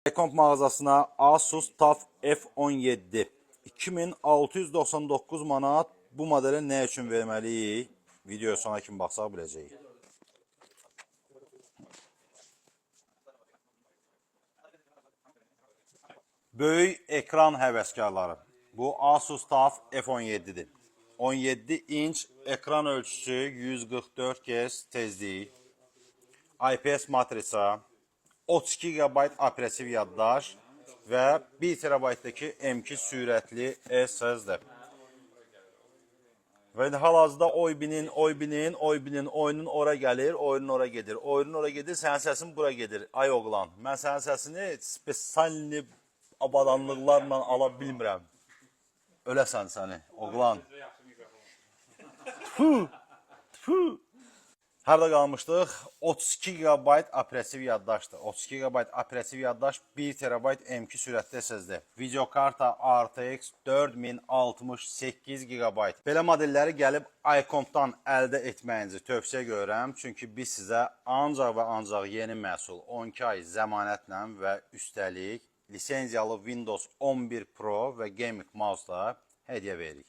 iComp mağazasına Asus TUF F17 2699 manat bu modeli nə üçün verməliyik? Videoya sona kimi baxsaq biləcəyik. Böyük ekran həvəskarları. Bu Asus TUF F17'dir. 17 inç ekran ölçüsü 144 Hz tezlik, IPS matrisa, 32 GB operativ yaddaş və 1 TB-daki M2 sürətli SSD. Və hal-hazırda oy binin, oyunun ora gəlir, oyunun ora gedir. Oyunun ora gedir, sənin səsin bura gedir. Ay oğlan, mən sənin səsini spesialni abadanlıqlarla ala bilmirəm. Öləsən səni, oğlan. Harada qalmışdıq? 32 GB operativ yaddaşdır. 32 GB operativ yaddaş, 1 TB M2 sürətli SSD. Videokarta RTX 4068 GB. Belə modelləri gəlib iComp'dan əldə etməyinizi tövsiyə görürəm. Çünki biz sizə ancaq və ancaq yeni məhsul 12 ay zəmanətlə və üstəlik lisenziyalı Windows 11 Pro və Gaming Mouse da hədiyyə veririk.